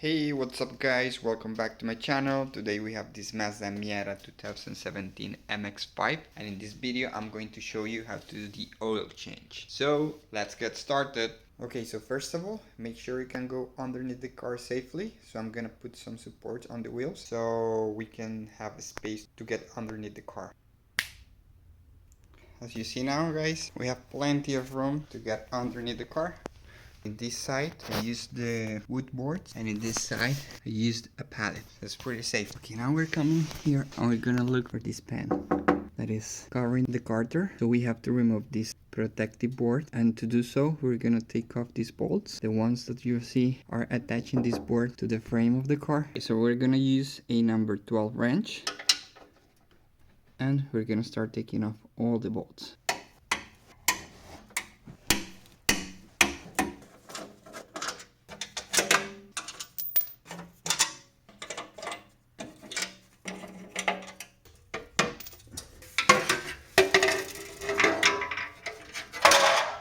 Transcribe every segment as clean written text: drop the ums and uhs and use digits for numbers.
Hey, what's up guys? Welcome back to my channel. Today we have this Mazda Miata 2017 MX-5 and in this video I'm going to show you how to do the oil change. So let's get started. Okay, so first of all, make sure you can go underneath the car safely. So I'm gonna put some support on the wheels so we can have a space to get underneath the car. As you see now guys, we have plenty of room to get underneath the car. In this side, I used the wood boards, and in this side, I used a pallet. That's pretty safe. Okay, now we're coming here, and we're gonna look for this pan that is covering the carter. So we have to remove this protective board, and to do so, we're gonna take off these bolts. The ones that you see are attaching this board to the frame of the car. Okay, so we're gonna use a number 12 wrench, and we're gonna start taking off all the bolts.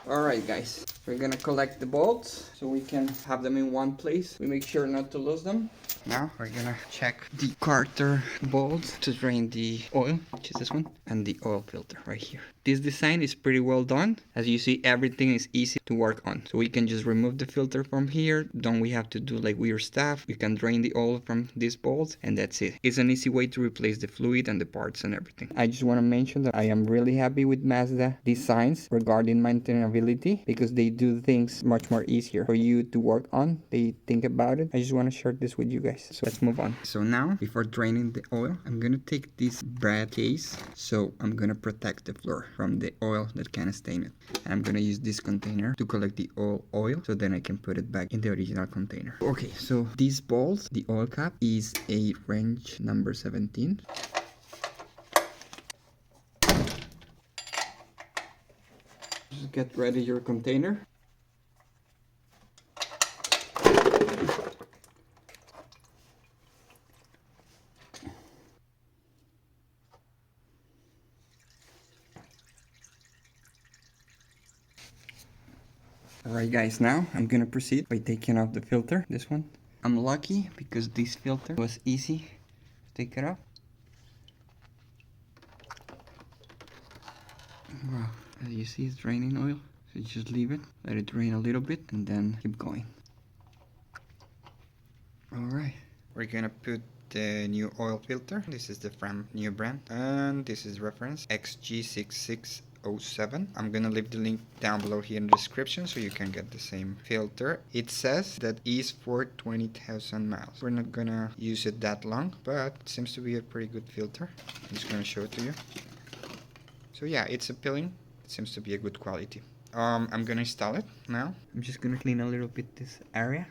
Alright guys, we're gonna collect the bolts so we can have them in one place. We make sure not to lose them. Now we're gonna check the carter bolts to drain the oil, which is this one, and the oil filter right here. This design is pretty well done. As you see, everything is easy to work on. So we can just remove the filter from here. Don't we have to do like weird stuff. We can drain the oil from these bolts and that's it. It's an easy way to replace the fluid and the parts and everything. I just want to mention that I am really happy with Mazda designs regarding maintainability because they do things much more easier for you to work on. They think about it. I just want to share this with you guys. So let's move on. So now, before draining the oil, I'm gonna take this brad case. So I'm gonna protect the floor from the oil that can stain it. And I'm gonna use this container to collect the oil so then I can put it back in the original container. Okay, so these bolts, the oil cap is a wrench number 17. Just get ready your container. Alright guys, now I'm gonna proceed by taking off the filter, this one. I'm lucky because this filter was easy to take it off. Wow, as you see it's draining oil, so just leave it, let it drain a little bit and then keep going. Alright, we're gonna put the new oil filter. This is the Fram new brand and this is reference XG6607. I'm gonna leave the link down below here in the description so you can get the same filter. It says that is for 20,000 miles. We're not gonna use it that long, but it seems to be a pretty good filter. I'm just gonna show it to you. So yeah, it's appealing. It seems to be a good quality. I'm gonna install it now. I'm just gonna clean a little bit this area.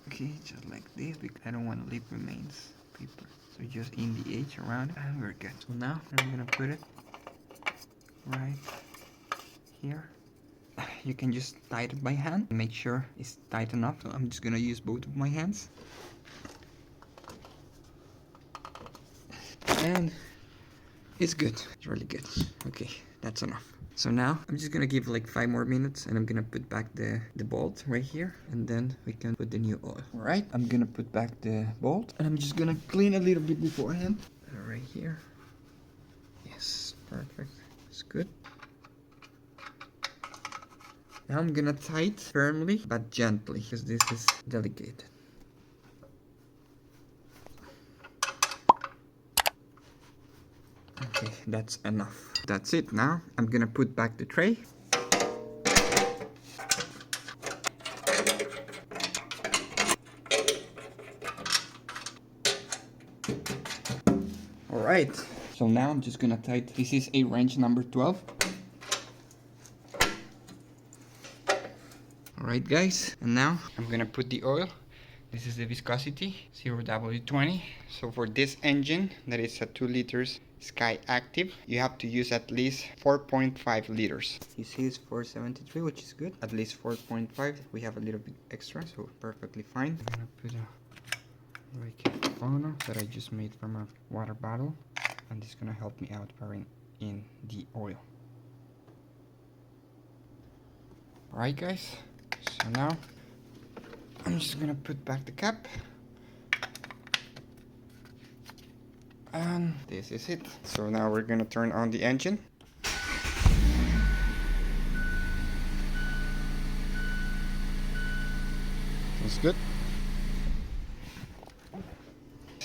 Okay, just like this because I don't want to leave remains paper. So just in the edge around it and we're good. So now I'm gonna put it right here. You can just tighten it by hand. Make sure it's tight enough. So I'm just gonna use both of my hands. And it's good. It's really good. Okay, that's enough. So now I'm just gonna give like 5 more minutes and I'm gonna put back the bolt right here and then we can put the new oil. Alright, I'm gonna put back the bolt and I'm just gonna clean a little bit beforehand. Right here. Yes, perfect. It's good. Now I'm gonna tighten firmly but gently because this is delicate. Okay, that's enough. That's it. Now I'm gonna put back the tray. Alright, so now I'm just gonna tighten. This is a wrench number 12. Alright guys, and now I'm gonna put the oil. This is the viscosity, 0W20. So for this engine, that is a 2 liters Sky Active, you have to use at least 4.5 liters. You see it's 473, which is good. At least 4.5. We have a little bit extra, so perfectly fine. I'm gonna put a phono that I just made from a water bottle, and this is gonna help me out pouring in the oil. Alright guys, so now I'm just gonna put back the cap. And this is it. So now we're gonna turn on the engine. That's good.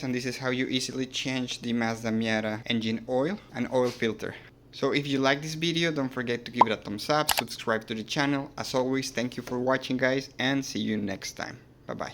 And this is how you easily change the Mazda Miata engine oil and oil filter. So if you like this video, don't forget to give it a thumbs up, subscribe to the channel. As always, thank you for watching, guys, and see you next time. Bye bye.